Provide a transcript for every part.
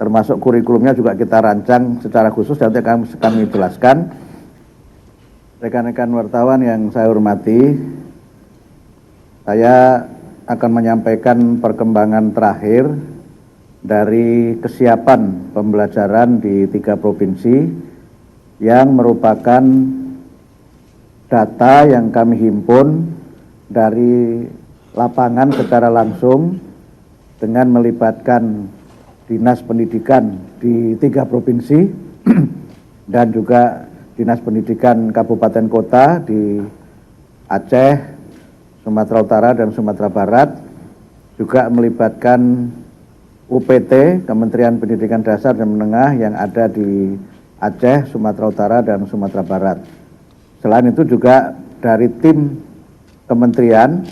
termasuk kurikulumnya juga kita rancang secara khusus, nanti akan kami jelaskan. Rekan-rekan wartawan yang saya hormati, saya akan menyampaikan perkembangan terakhir dari kesiapan pembelajaran di 3 provinsi yang merupakan data yang kami himpun dari lapangan secara langsung dengan melibatkan Dinas Pendidikan di 3 provinsi dan juga Dinas Pendidikan Kabupaten Kota di Aceh, Sumatera Utara dan Sumatera Barat, juga melibatkan UPT, Kementerian Pendidikan Dasar dan Menengah yang ada di Aceh, Sumatera Utara dan Sumatera Barat. Selain itu juga dari tim kementerian,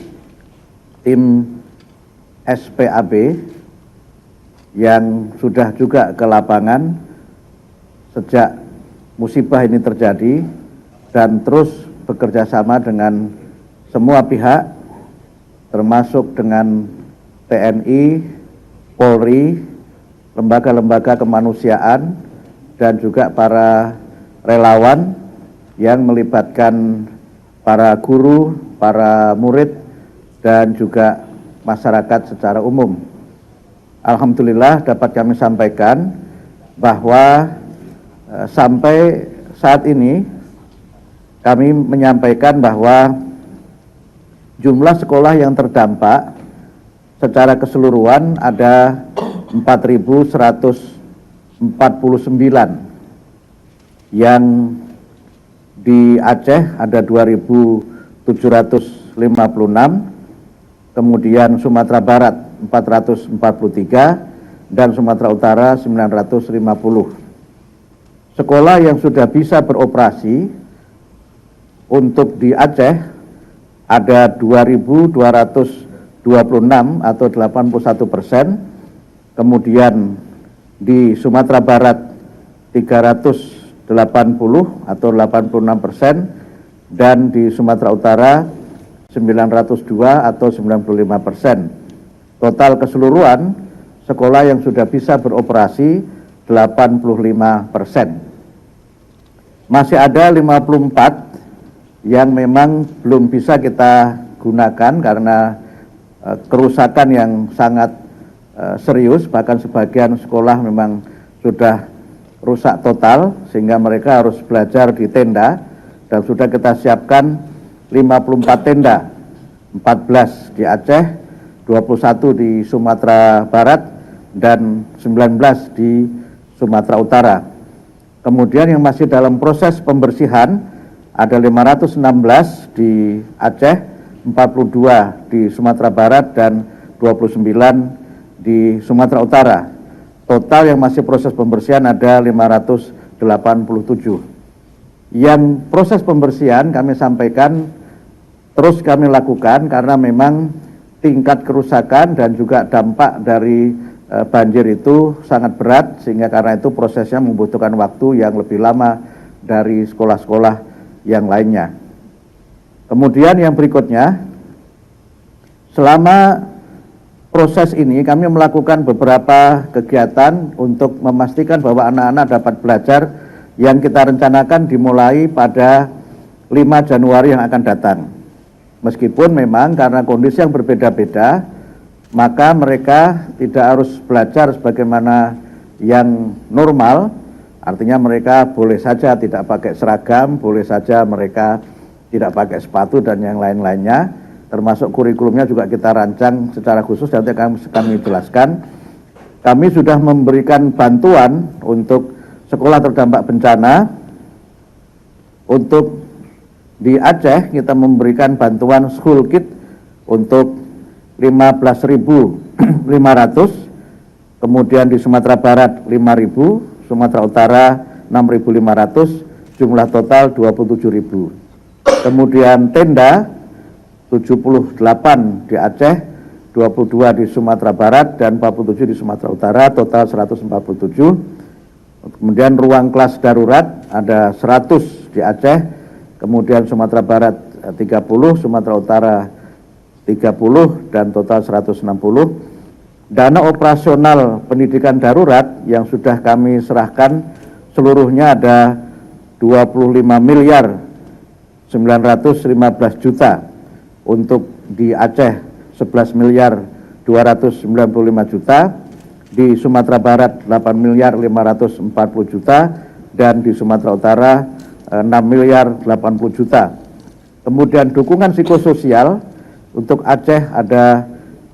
tim SPAB yang sudah juga ke lapangan sejak musibah ini terjadi dan terus bekerja sama dengan semua pihak, termasuk dengan TNI, Polri, lembaga-lembaga kemanusiaan, dan juga para relawan yang melibatkan para guru, para murid, dan juga masyarakat secara umum. Alhamdulillah dapat kami sampaikan bahwa sampai saat ini kami menyampaikan bahwa jumlah sekolah yang terdampak secara keseluruhan ada 4.149, yang di Aceh ada 2.756, kemudian Sumatera Barat 443 dan Sumatera Utara 950. Sekolah yang sudah bisa beroperasi untuk di Aceh ada 2.226 atau 81%, kemudian di Sumatera Barat 380 atau 86%, dan di Sumatera Utara 902 atau 95%. Total keseluruhan sekolah yang sudah bisa beroperasi 85%. Masih ada 54 yang memang belum bisa kita gunakan karena kerusakan yang sangat serius, bahkan sebagian sekolah memang sudah rusak total sehingga mereka harus belajar di tenda, dan sudah kita siapkan 54 tenda, 14 di Aceh, 21 di Sumatera Barat, dan 19 di Sumatera Utara. Kemudian yang masih dalam proses pembersihan ada 516 di Aceh, 42 di Sumatera Barat, dan 29 di Sumatera Utara. Total yang masih proses pembersihan ada 587. Yang proses pembersihan kami sampaikan terus kami lakukan karena memang tingkat kerusakan dan juga dampak dari banjir itu sangat berat, sehingga karena itu prosesnya membutuhkan waktu yang lebih lama dari sekolah-sekolah yang lainnya. Kemudian yang berikutnya, selama proses ini kami melakukan beberapa kegiatan untuk memastikan bahwa anak-anak dapat belajar yang kita rencanakan dimulai pada 5 Januari yang akan datang. Meskipun memang karena kondisi yang berbeda-beda, maka mereka tidak harus belajar sebagaimana yang normal, artinya mereka boleh saja tidak pakai seragam, boleh saja mereka tidak pakai sepatu dan yang lain-lainnya, termasuk kurikulumnya juga kita rancang secara khusus, nanti akan kami jelaskan. Kami sudah memberikan bantuan untuk sekolah terdampak bencana. Untuk di Aceh kita memberikan bantuan school kit untuk 15.500, kemudian di Sumatera Barat 5.000, Sumatera Utara 6.500, jumlah total 27.000. Kemudian tenda 78 di Aceh, 22 di Sumatera Barat, dan 47 di Sumatera Utara, total 147. Kemudian ruang kelas darurat ada 100 di Aceh, kemudian Sumatera Barat 30, Sumatera Utara 30, dan total 160. Dana operasional pendidikan darurat yang sudah kami serahkan seluruhnya ada 25 miliar 915 juta, untuk di Aceh 11 miliar 295 juta, di Sumatera Barat 8 miliar 540 juta, dan di Sumatera Utara 6 miliar 80 juta. Kemudian dukungan psikososial untuk Aceh ada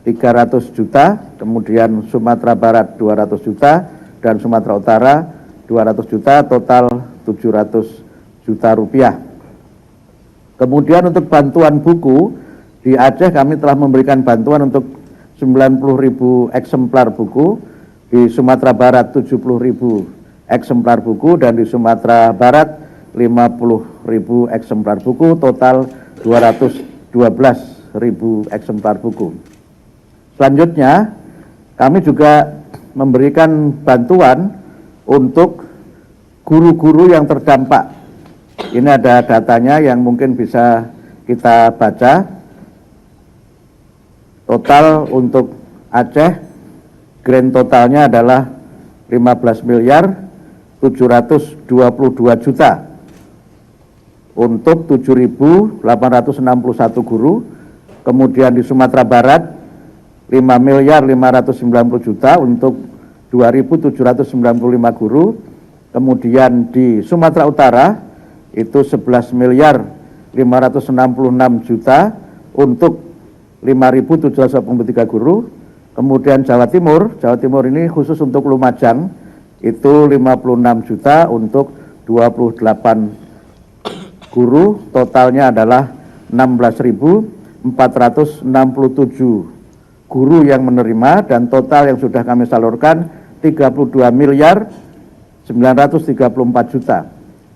300 juta, kemudian Sumatera Barat 200 juta, dan Sumatera Utara 200 juta, total 700 juta rupiah. Kemudian untuk bantuan buku, di Aceh kami telah memberikan bantuan untuk 90.000 eksemplar buku, di Sumatera Barat 70.000 eksemplar buku, dan di Sumatera Barat 50.000 eksemplar buku, total 212.000 eksemplar buku. Selanjutnya, kami juga memberikan bantuan untuk guru-guru yang terdampak. Ini ada datanya yang mungkin bisa kita baca. Total untuk Aceh, grand totalnya adalah 15 miliar 722 juta untuk 7.861 guru. Kemudian di Sumatera Barat 5 miliar 590 juta untuk 2.795 guru. Kemudian di Sumatera Utara itu 11 miliar 566 juta untuk 5.783 guru. Kemudian Jawa Timur ini khusus untuk Lumajang itu 56 juta untuk 28 guru, totalnya adalah 16.467 guru yang menerima, dan total yang sudah kami salurkan 32 miliar 934 juta.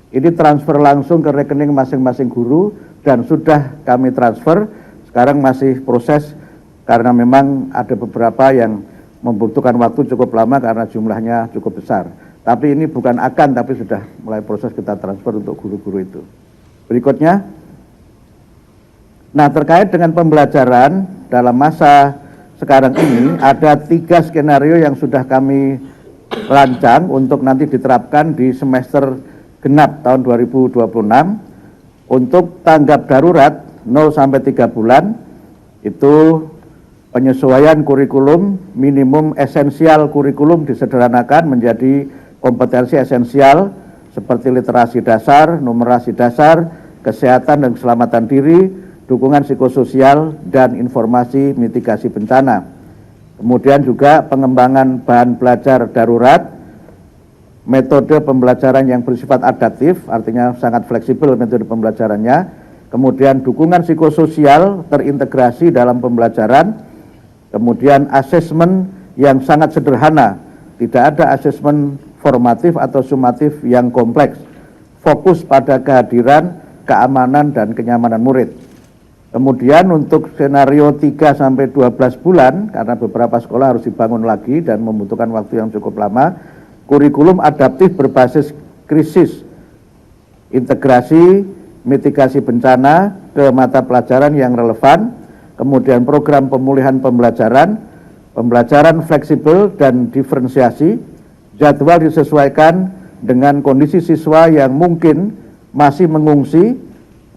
Ini transfer langsung ke rekening masing-masing guru dan sudah kami transfer. Sekarang masih proses karena memang ada beberapa yang membutuhkan waktu cukup lama karena jumlahnya cukup besar. Tapi ini bukan akan, tapi sudah mulai proses kita transfer untuk guru-guru itu. Berikutnya, nah terkait dengan pembelajaran dalam masa sekarang ini ada 3 skenario yang sudah kami rancang untuk nanti diterapkan di semester genap tahun 2026. Untuk tanggap darurat 0 sampai 3 bulan itu penyesuaian kurikulum, minimum esensial kurikulum disederhanakan menjadi kompetensi esensial seperti literasi dasar, numerasi dasar, kesehatan dan keselamatan diri, dukungan psikososial, dan informasi mitigasi bencana. Kemudian juga pengembangan bahan belajar darurat, metode pembelajaran yang bersifat adaptif, artinya sangat fleksibel metode pembelajarannya. Kemudian dukungan psikososial terintegrasi dalam pembelajaran. Kemudian asesmen yang sangat sederhana, tidak ada asesmen formatif atau sumatif yang kompleks, fokus pada kehadiran, keamanan, dan kenyamanan murid. Kemudian untuk skenario 3 sampai 12 bulan, karena beberapa sekolah harus dibangun lagi dan membutuhkan waktu yang cukup lama, kurikulum adaptif berbasis krisis, integrasi, mitigasi bencana ke mata pelajaran yang relevan, kemudian program pemulihan pembelajaran, pembelajaran fleksibel dan diferensiasi, jadwal disesuaikan dengan kondisi siswa yang mungkin masih mengungsi,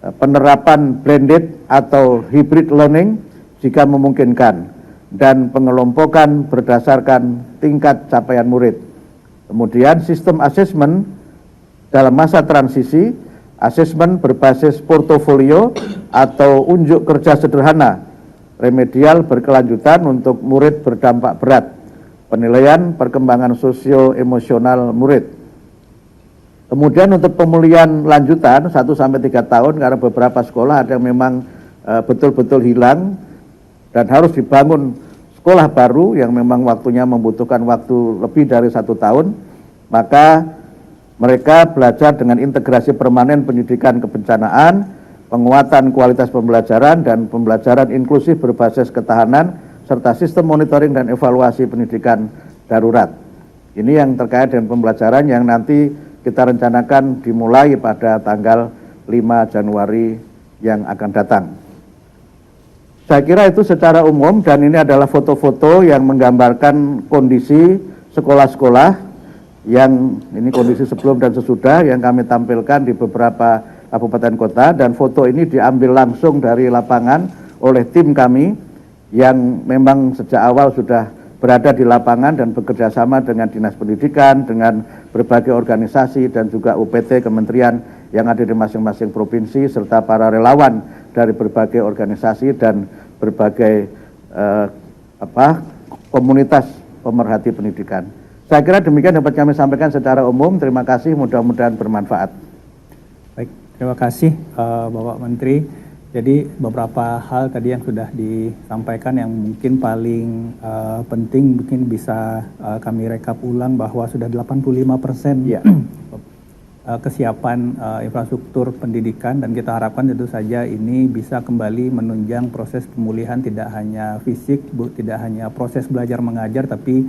penerapan blended atau hybrid learning jika memungkinkan, dan pengelompokan berdasarkan tingkat capaian murid. Kemudian sistem asesmen dalam masa transisi, asesmen berbasis portofolio atau unjuk kerja sederhana, remedial berkelanjutan untuk murid berdampak berat, penilaian perkembangan sosio-emosional murid. Kemudian untuk pemulihan lanjutan 1 sampai 3 tahun, karena beberapa sekolah ada yang memang betul-betul hilang dan harus dibangun sekolah baru yang memang waktunya membutuhkan waktu lebih dari 1 tahun, maka mereka belajar dengan integrasi permanen pendidikan kebencanaan, penguatan kualitas pembelajaran, dan pembelajaran inklusif berbasis ketahanan, serta sistem monitoring dan evaluasi pendidikan darurat. Ini yang terkait dengan pembelajaran yang nanti kita rencanakan dimulai pada tanggal 5 Januari yang akan datang. Saya kira itu secara umum, dan ini adalah foto-foto yang menggambarkan kondisi sekolah-sekolah yang ini kondisi sebelum dan sesudah yang kami tampilkan di beberapa kabupaten kota, dan foto ini diambil langsung dari lapangan oleh tim kami yang memang sejak awal sudah berada di lapangan dan bekerja sama dengan Dinas Pendidikan, dengan berbagai organisasi dan juga UPT kementerian yang ada di masing-masing provinsi, serta para relawan dari berbagai organisasi dan berbagai komunitas pemerhati pendidikan. Saya kira demikian dapat kami sampaikan secara umum. Terima kasih, mudah-mudahan bermanfaat. Baik, terima kasih Bapak Menteri. Jadi beberapa hal tadi yang sudah disampaikan yang mungkin paling penting mungkin bisa kami rekap ulang bahwa sudah 85% ya. Kesiapan infrastruktur pendidikan, dan kita harapkan tentu saja ini bisa kembali menunjang proses pemulihan tidak hanya fisik, tidak hanya proses belajar mengajar, tapi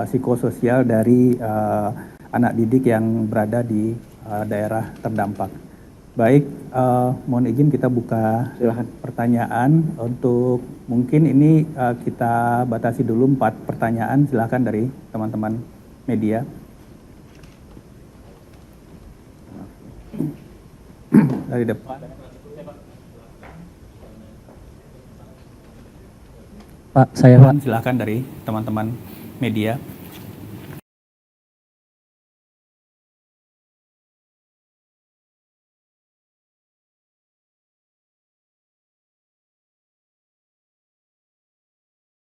psikososial dari anak didik yang berada di daerah terdampak. Baik, mohon izin kita buka Silahkan pertanyaan. Untuk mungkin ini kita batasi dulu 4 pertanyaan, silahkan dari teman-teman media. Dari depan. Pak, saya Pak. Silahkan dari teman-teman media.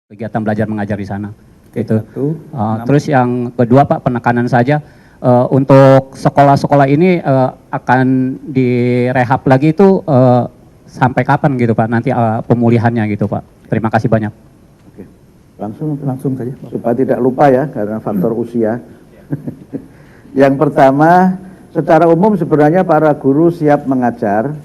Kegiatan belajar mengajar di sana. Oke, gitu. Terus yang kedua Pak, penekanan saja untuk sekolah-sekolah ini akan direhab lagi itu sampai kapan gitu Pak? Nanti pemulihannya gitu Pak. Terima kasih banyak. Oke. Langsung saja supaya tidak lupa ya karena faktor usia. Yang pertama, secara umum sebenarnya para guru siap mengajar,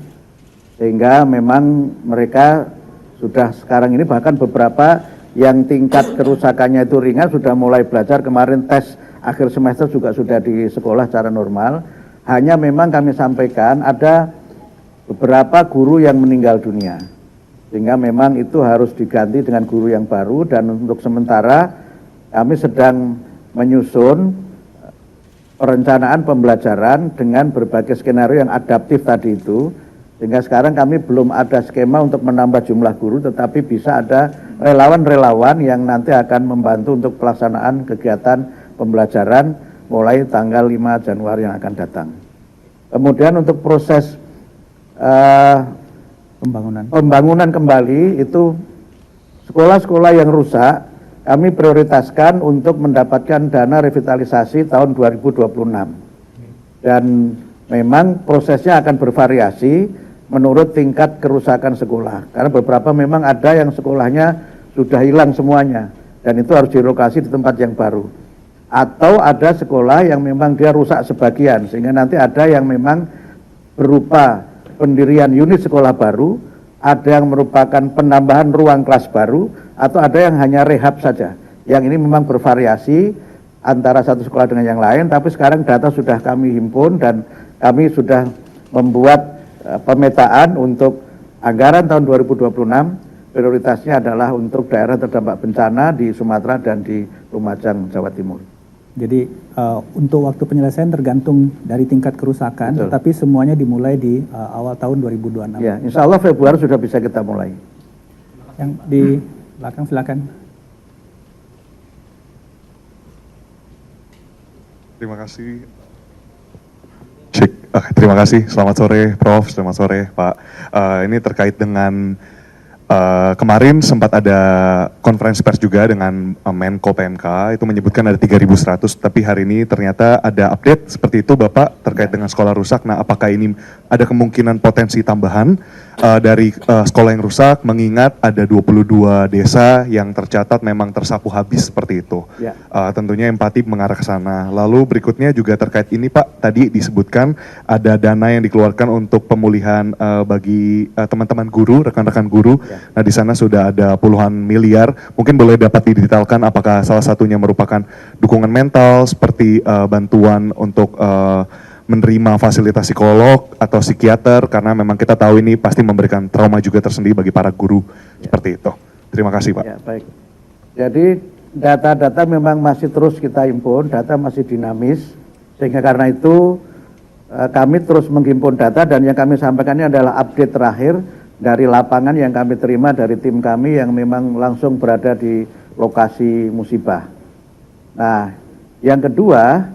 sehingga memang mereka sudah sekarang ini bahkan beberapa yang tingkat kerusakannya itu ringan sudah mulai belajar. Kemarin tes akhir semester juga sudah di sekolah secara normal. Hanya memang kami sampaikan ada beberapa guru yang meninggal dunia, sehingga memang itu harus diganti dengan guru yang baru. Dan untuk sementara kami sedang menyusun perencanaan pembelajaran dengan berbagai skenario yang adaptif tadi itu, sehingga sekarang kami belum ada skema untuk menambah jumlah guru, tetapi bisa ada relawan-relawan yang nanti akan membantu untuk pelaksanaan kegiatan pembelajaran mulai tanggal 5 Januari yang akan datang. Kemudian untuk proses pembangunan kembali itu, sekolah-sekolah yang rusak kami prioritaskan untuk mendapatkan dana revitalisasi tahun 2026. Dan memang prosesnya akan bervariasi menurut tingkat kerusakan sekolah. Karena beberapa memang ada yang sekolahnya sudah hilang semuanya, dan itu harus direlokasi di tempat yang baru. Atau ada sekolah yang memang dia rusak sebagian, sehingga nanti ada yang memang berupa pendirian unit sekolah baru, ada yang merupakan penambahan ruang kelas baru, atau ada yang hanya rehab saja. Yang ini memang bervariasi antara satu sekolah dengan yang lain, tapi sekarang data sudah kami himpun dan kami sudah membuat pemetaan untuk anggaran tahun 2026. Prioritasnya adalah untuk daerah terdampak bencana di Sumatera dan di Lumajang, Jawa Timur. Jadi untuk waktu penyelesaian tergantung dari tingkat kerusakan. Betul. Tapi semuanya dimulai di awal tahun 2026. Ya, insya Allah Februari sudah bisa kita mulai. Yang di belakang silakan. Terima kasih. Terima kasih. Selamat sore, Prof. Selamat sore, Pak. Ini terkait dengan kemarin sempat ada konferensi pers juga dengan Menko PMK, itu menyebutkan ada 3.100, tapi hari ini ternyata ada update seperti itu Bapak terkait dengan sekolah rusak. Nah, apakah ini ada kemungkinan potensi tambahan dari sekolah yang rusak, mengingat ada 22 desa yang tercatat memang tersapu habis seperti itu. Ya. Tentunya empati mengarah ke sana. Lalu berikutnya juga terkait ini Pak, tadi disebutkan ada dana yang dikeluarkan untuk pemulihan bagi teman-teman guru, rekan-rekan guru. Ya. Nah, di sana sudah ada puluhan miliar. Mungkin boleh dapat didetailkan apakah salah satunya merupakan dukungan mental seperti bantuan untuk menerima fasilitas psikolog atau psikiater, karena memang kita tahu ini pasti memberikan trauma juga tersendiri bagi para guru Seperti itu. Terima kasih Pak. Ya, baik. Jadi data-data memang masih terus kita himpun, data masih dinamis, sehingga karena itu kami terus menghimpun data dan yang kami sampaikan ini adalah update terakhir dari lapangan yang kami terima dari tim kami yang memang langsung berada di lokasi musibah. Nah, yang kedua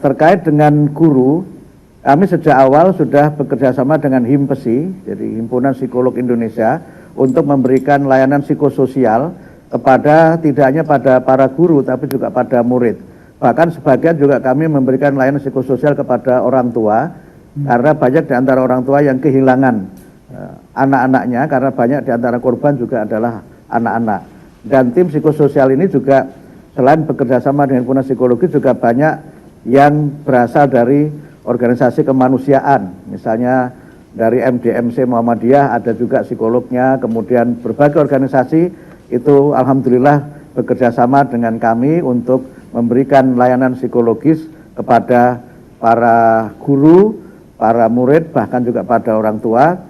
terkait dengan guru, kami sejak awal sudah bekerja sama dengan HIMPESI, jadi Himpunan Psikolog Indonesia, untuk memberikan layanan psikososial kepada tidak hanya pada para guru tapi juga pada murid. Bahkan sebagian juga kami memberikan layanan psikososial kepada orang tua, karena banyak di antara orang tua yang kehilangan anak-anaknya, karena banyak di antara korban juga adalah anak-anak. Dan tim psikososial ini juga selain bekerja sama dengan himpunan psikologi juga banyak yang berasal dari organisasi kemanusiaan, misalnya dari MDMC Muhammadiyah ada juga psikolognya, kemudian berbagai organisasi itu alhamdulillah bekerja sama dengan kami untuk memberikan layanan psikologis kepada para guru, para murid, bahkan juga pada orang tua.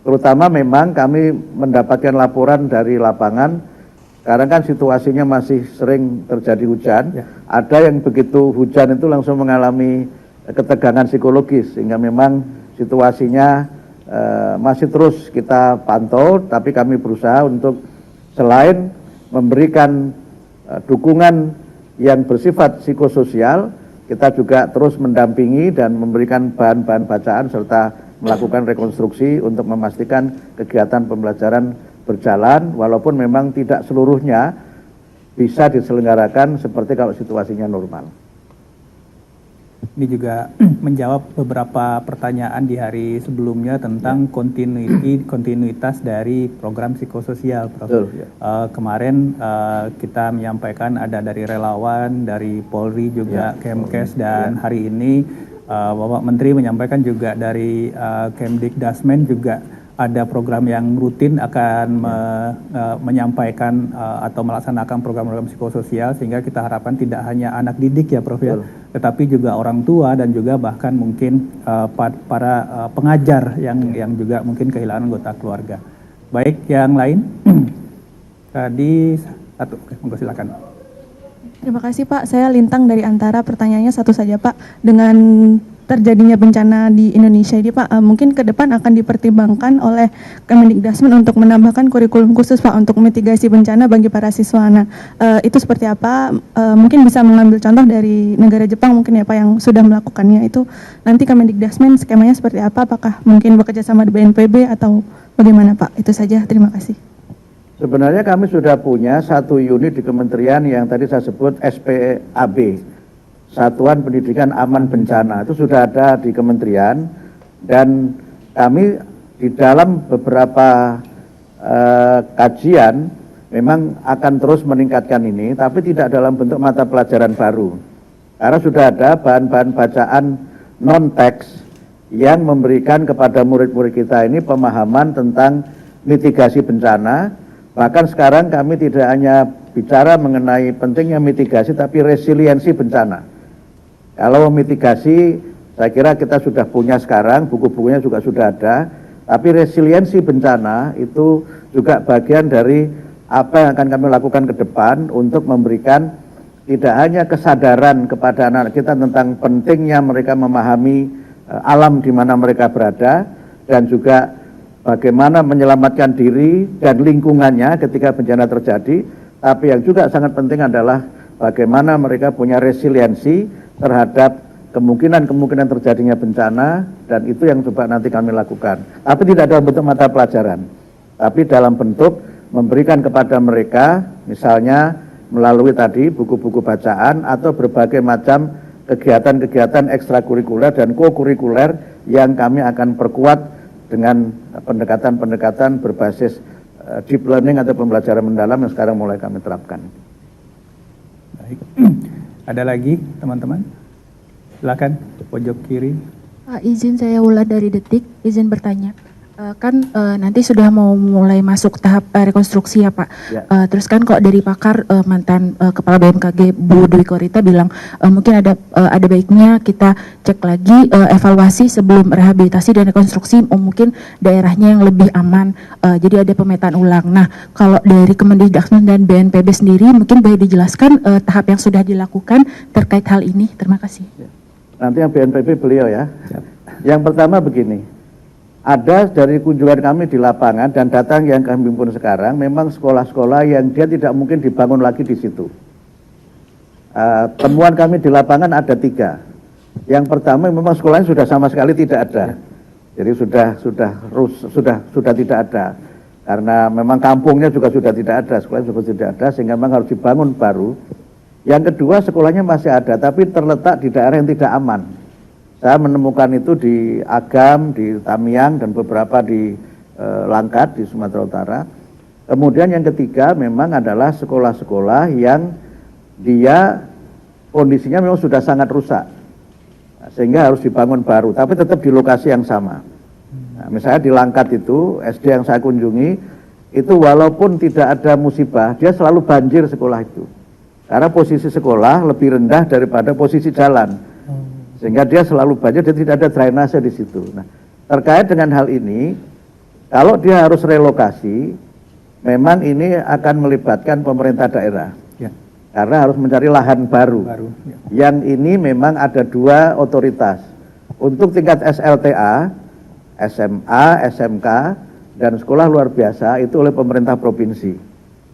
Terutama memang kami mendapatkan laporan dari lapangan, sekarang kan situasinya masih sering terjadi hujan, ada yang begitu hujan itu langsung mengalami ketegangan psikologis, sehingga memang situasinya masih terus kita pantau, tapi kami berusaha untuk selain memberikan dukungan yang bersifat psikososial, kita juga terus mendampingi dan memberikan bahan-bahan bacaan serta melakukan rekonstruksi untuk memastikan kegiatan pembelajaran berjalan, walaupun memang tidak seluruhnya bisa diselenggarakan seperti kalau situasinya normal. Ini juga menjawab beberapa pertanyaan di hari sebelumnya tentang kontinuitas dari program psikososial, Prof. Betul, ya. Kemarin kita menyampaikan ada dari relawan, dari Polri juga, Kemkes, dan hari ini Bapak Menteri menyampaikan juga dari Kemdikdasmen juga ada program yang rutin akan menyampaikan atau melaksanakan program-program psikososial, sehingga kita harapkan tidak hanya anak didik ya Prof ya, tetapi juga orang tua dan juga bahkan mungkin para pengajar yang juga mungkin kehilangan anggota keluarga. Baik, yang lain? Tadi satu, oke, monggo silakan. Terima kasih Pak, saya Lintang dari Antara. Pertanyaannya satu saja Pak, dengan terjadinya bencana di Indonesia ini Pak, mungkin ke depan akan dipertimbangkan oleh Kemdikdasmen untuk menambahkan kurikulum khusus Pak untuk mitigasi bencana bagi para siswa. Nah, itu seperti apa? Mungkin bisa mengambil contoh dari negara Jepang mungkin ya Pak yang sudah melakukannya. Itu nanti Kemdikdasmen skemanya seperti apa? Apakah mungkin bekerja sama di BNPB atau bagaimana Pak? Itu saja, terima kasih. Sebenarnya kami sudah punya satu unit di kementerian yang tadi saya sebut SPAB, Satuan Pendidikan Aman Bencana, itu sudah ada di kementerian, dan kami di dalam beberapa kajian memang akan terus meningkatkan ini, tapi tidak dalam bentuk mata pelajaran baru, karena sudah ada bahan-bahan bacaan non-teks yang memberikan kepada murid-murid kita ini pemahaman tentang mitigasi bencana. Bahkan sekarang kami tidak hanya bicara mengenai pentingnya mitigasi, tapi resiliensi bencana. Kalau mitigasi, saya kira kita sudah punya sekarang, buku-bukunya juga sudah ada, tapi resiliensi bencana itu juga bagian dari apa yang akan kami lakukan ke depan untuk memberikan tidak hanya kesadaran kepada anak-anak kita tentang pentingnya mereka memahami alam di mana mereka berada, dan juga bagaimana menyelamatkan diri dan lingkungannya ketika bencana terjadi, tapi yang juga sangat penting adalah bagaimana mereka punya resiliensi terhadap kemungkinan terjadinya bencana, dan itu yang coba nanti kami lakukan. Tapi tidak dalam bentuk mata pelajaran, tapi dalam bentuk memberikan kepada mereka, misalnya melalui tadi buku-buku bacaan atau berbagai macam kegiatan-kegiatan ekstrakurikuler dan kokurikuler yang kami akan perkuat dengan pendekatan-pendekatan berbasis deep learning atau pembelajaran mendalam yang sekarang mulai kami terapkan. Baik. Ada lagi teman-teman? Silakan, pojok kiri. Pak, izin saya Wula dari Detik, izin bertanya. Nanti sudah mau mulai masuk tahap rekonstruksi ya Pak. Ya. Terus kan kok dari pakar mantan Kepala BMKG Bu Dwi Korita bilang mungkin ada baiknya kita cek lagi evaluasi sebelum rehabilitasi dan rekonstruksi, mungkin daerahnya yang lebih aman. Jadi ada pemetaan ulang. Nah, kalau dari Kemendikbud dan BNPB sendiri mungkin boleh dijelaskan tahap yang sudah dilakukan terkait hal ini. Terima kasih. Nanti yang BNPB beliau ya. Yang pertama begini. Ada dari kunjungan kami di lapangan dan datang yang kami himpun sekarang, memang sekolah-sekolah yang dia tidak mungkin dibangun lagi di situ. Temuan kami di lapangan ada 3. Yang pertama memang sekolahnya sudah sama sekali tidak ada. Jadi sudah tidak ada. Karena memang kampungnya juga sudah tidak ada, sekolahnya juga tidak ada, sehingga memang harus dibangun baru. Yang kedua sekolahnya masih ada, tapi terletak di daerah yang tidak aman. Saya menemukan itu di Agam, di Tamiang, dan beberapa di Langkat, di Sumatera Utara. Kemudian yang ketiga memang adalah sekolah-sekolah yang dia kondisinya memang sudah sangat rusak. Nah, sehingga harus dibangun baru, tapi tetap di lokasi yang sama. Nah, misalnya di Langkat itu, SD yang saya kunjungi, itu walaupun tidak ada musibah, dia selalu banjir sekolah itu. Karena posisi sekolah lebih rendah daripada posisi jalan. Sehingga dia selalu banjir, dia tidak ada drainase di situ. Nah, terkait dengan hal ini, kalau dia harus relokasi, memang ini akan melibatkan pemerintah daerah. Ya. Karena harus mencari lahan baru. Ya. Yang ini memang ada 2 otoritas. Untuk tingkat SLTA, SMA, SMK, dan sekolah luar biasa itu oleh pemerintah provinsi.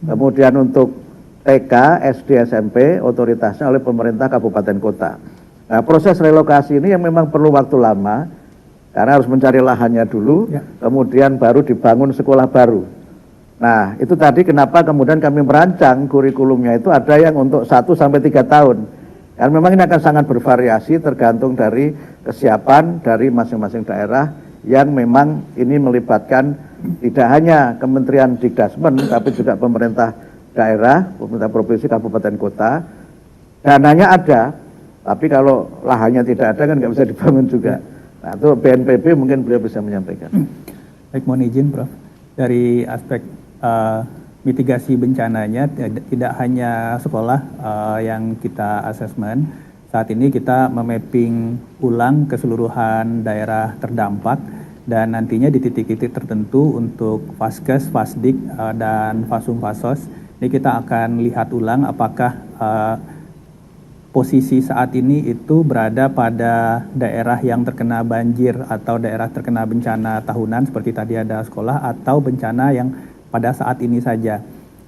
Kemudian untuk TK, SD, SMP, otoritasnya oleh pemerintah kabupaten kota. Nah, proses relokasi ini yang memang perlu waktu lama, karena harus mencari lahannya dulu, ya. Kemudian baru dibangun sekolah baru. Nah, itu tadi kenapa kemudian kami merancang kurikulumnya itu ada yang untuk 1 sampai 3 tahun. Karena memang ini akan sangat bervariasi tergantung dari kesiapan dari masing-masing daerah yang memang ini melibatkan tidak hanya Kementerian Dikdasmen, tapi juga pemerintah daerah, pemerintah provinsi, kabupaten kota. Dananya ada, tapi kalau lahannya tidak ada kan nggak bisa dibangun juga. Nah, itu BNPB mungkin beliau bisa menyampaikan. Baik, mohon izin Prof. Dari aspek mitigasi bencananya, tidak hanya sekolah yang kita asesmen. Saat ini kita memapping ulang keseluruhan daerah terdampak dan nantinya di titik-titik tertentu untuk Faskes, Fasdik, dan Fasum Fasos. Ini kita akan lihat ulang apakah posisi saat ini itu berada pada daerah yang terkena banjir atau daerah terkena bencana tahunan seperti tadi ada sekolah, atau bencana yang pada saat ini saja.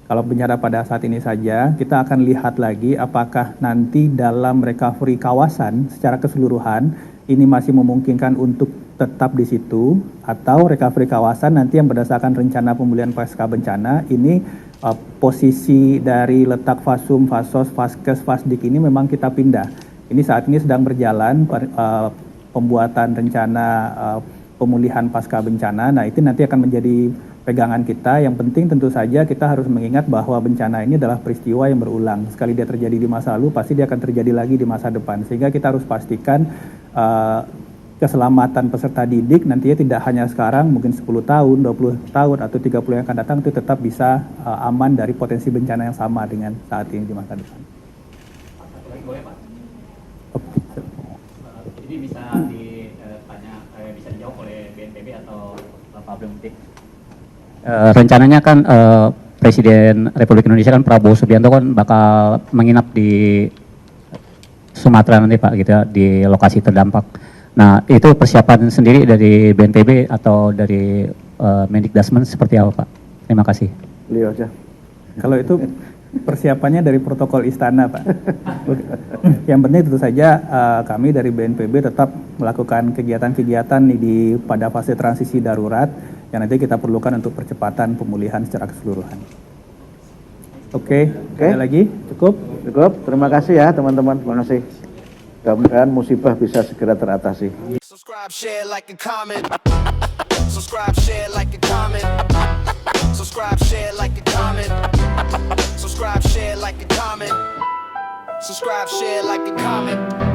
Kalau bencana pada saat ini saja, kita akan lihat lagi apakah nanti dalam recovery kawasan secara keseluruhan ini masih memungkinkan untuk tetap di situ, atau recovery kawasan nanti yang berdasarkan rencana pemulihan pasca bencana ini posisi dari letak Fasum, Fasos, Faskes, Fasdik ini memang kita pindah. Ini saat ini sedang berjalan pembuatan rencana pemulihan pasca bencana. Nah, itu nanti akan menjadi pegangan kita. Yang penting tentu saja kita harus mengingat bahwa bencana ini adalah peristiwa yang berulang. Sekali dia terjadi di masa lalu, pasti dia akan terjadi lagi di masa depan. Sehingga kita harus pastikan keselamatan peserta didik nantinya tidak hanya sekarang, mungkin 10 tahun, 20 tahun, atau 30 yang akan datang itu tetap bisa aman dari potensi bencana yang sama dengan saat ini di masa depan. Boleh Pak? Ini bisa ditanya, bisa dijawab oleh BNPB atau Pak Abdul. Rencananya kan Presiden Republik Indonesia kan Prabowo Subianto kan bakal menginap di Sumatera nanti Pak, gitu ya, di lokasi terdampak. Nah, itu persiapan sendiri dari BNPB atau dari Mendikdasmen seperti apa Pak? Terima kasih. Beliau aja. Kalau itu persiapannya dari protokol istana Pak. Yang penting tentu saja kami dari BNPB tetap melakukan kegiatan-kegiatan pada fase transisi darurat yang nanti kita perlukan untuk percepatan pemulihan secara keseluruhan. Oke. Ada lagi? Cukup? Cukup. Terima kasih ya teman-teman. Terima kasih. Mudah-mudahan musibah bisa segera teratasi. Subscribe, share, like, and comment. Subscribe, share, like, and comment. Subscribe, share, like, and comment. Subscribe, share, like, and comment. Subscribe, share, like, and comment.